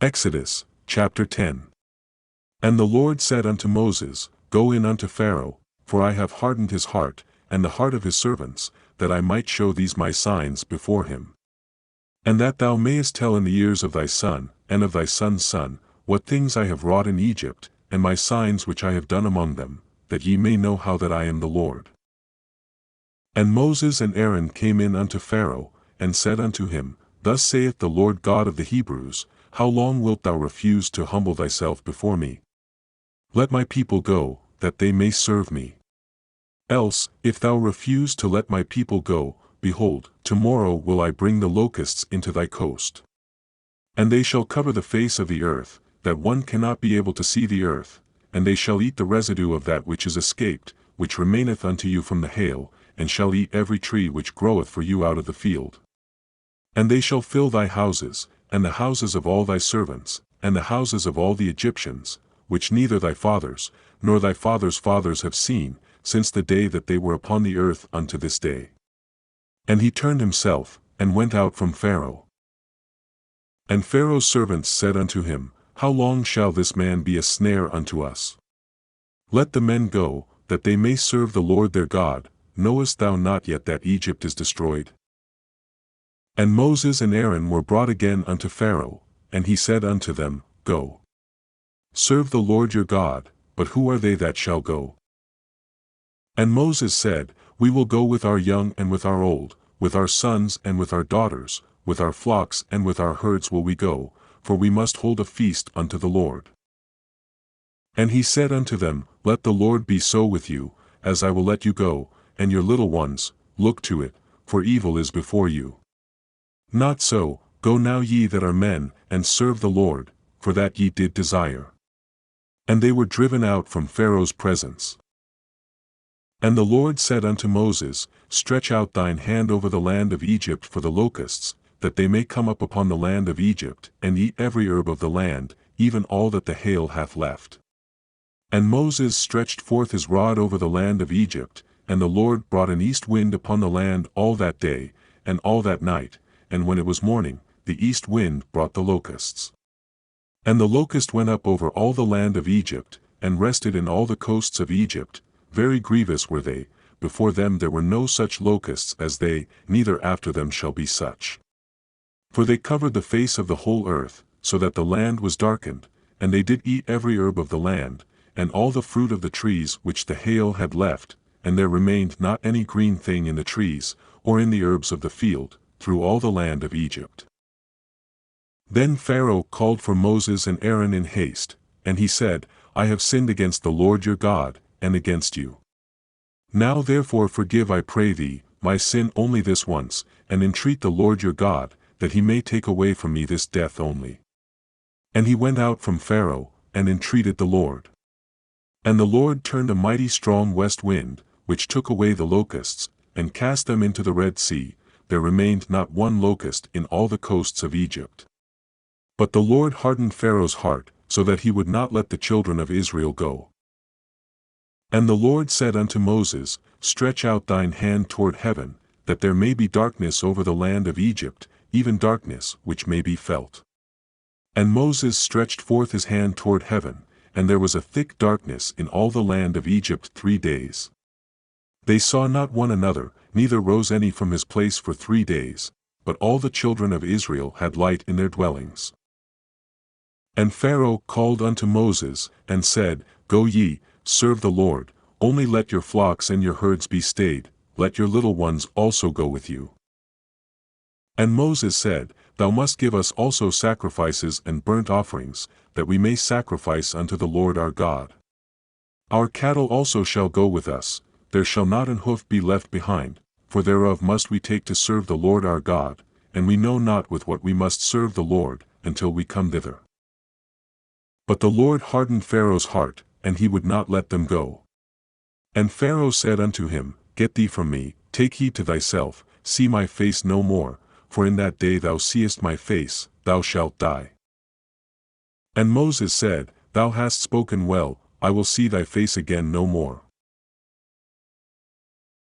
Exodus, chapter 10. And the Lord said unto Moses, Go in unto Pharaoh, for I have hardened his heart, and the heart of his servants, that I might show these my signs before him. And that thou mayest tell in the ears of thy son, and of thy son's son, what things I have wrought in Egypt, and my signs which I have done among them, that ye may know how that I am the Lord. And Moses and Aaron came in unto Pharaoh, and said unto him, Thus saith the Lord God of the Hebrews, How long wilt thou refuse to humble thyself before me? Let my people go, that they may serve me. Else, if thou refuse to let my people go, behold, tomorrow will I bring the locusts into thy coast. And they shall cover the face of the earth, that one cannot be able to see the earth, and they shall eat the residue of that which is escaped, which remaineth unto you from the hail, and shall eat every tree which groweth for you out of the field. And they shall fill thy houses, and the houses of all thy servants, and the houses of all the Egyptians, which neither thy fathers, nor thy fathers' fathers have seen, since the day that they were upon the earth unto this day. And he turned himself, and went out from Pharaoh. And Pharaoh's servants said unto him, How long shall this man be a snare unto us? Let the men go, that they may serve the Lord their God. Knowest thou not yet that Egypt is destroyed? And Moses and Aaron were brought again unto Pharaoh, and he said unto them, Go. Serve the Lord your God, but who are they that shall go? And Moses said, We will go with our young and with our old, with our sons and with our daughters, with our flocks and with our herds will we go, for we must hold a feast unto the Lord. And he said unto them, Let the Lord be so with you, as I will let you go, and your little ones, look to it, for evil is before you. Not so, go now ye that are men, and serve the Lord, for that ye did desire. And they were driven out from Pharaoh's presence. And the Lord said unto Moses, Stretch out thine hand over the land of Egypt for the locusts, that they may come up upon the land of Egypt, and eat every herb of the land, even all that the hail hath left. And Moses stretched forth his rod over the land of Egypt, and the Lord brought an east wind upon the land all that day, and all that night, and when it was morning, the east wind brought the locusts. And the locust went up over all the land of Egypt, and rested in all the coasts of Egypt. Very grievous were they, before them there were no such locusts as they, neither after them shall be such. For they covered the face of the whole earth, so that the land was darkened, and they did eat every herb of the land, and all the fruit of the trees which the hail had left, and there remained not any green thing in the trees, or in the herbs of the field, through all the land of Egypt. Then Pharaoh called for Moses and Aaron in haste, and he said, I have sinned against the Lord your God, and against you. Now therefore forgive I pray thee, my sin only this once, and entreat the Lord your God, that he may take away from me this death only. And he went out from Pharaoh, and entreated the Lord. And the Lord turned a mighty strong west wind, which took away the locusts, and cast them into the Red Sea. There remained not one locust in all the coasts of Egypt. But the Lord hardened Pharaoh's heart, so that he would not let the children of Israel go. And the Lord said unto Moses, Stretch out thine hand toward heaven, that there may be darkness over the land of Egypt, even darkness which may be felt. And Moses stretched forth his hand toward heaven, and there was a thick darkness in all the land of Egypt 3 days. They saw not one another, neither rose any from his place for 3 days, but all the children of Israel had light in their dwellings. And Pharaoh called unto Moses, and said, Go ye, serve the Lord, only let your flocks and your herds be stayed, let your little ones also go with you. And Moses said, Thou must give us also sacrifices and burnt offerings, that we may sacrifice unto the Lord our God. Our cattle also shall go with us, there shall not an hoof be left behind, for thereof must we take to serve the Lord our God, and we know not with what we must serve the Lord, until we come thither. But the Lord hardened Pharaoh's heart, and he would not let them go. And Pharaoh said unto him, Get thee from me, take heed to thyself, see my face no more, for in that day thou seest my face, thou shalt die. And Moses said, Thou hast spoken well, I will see thy face again no more.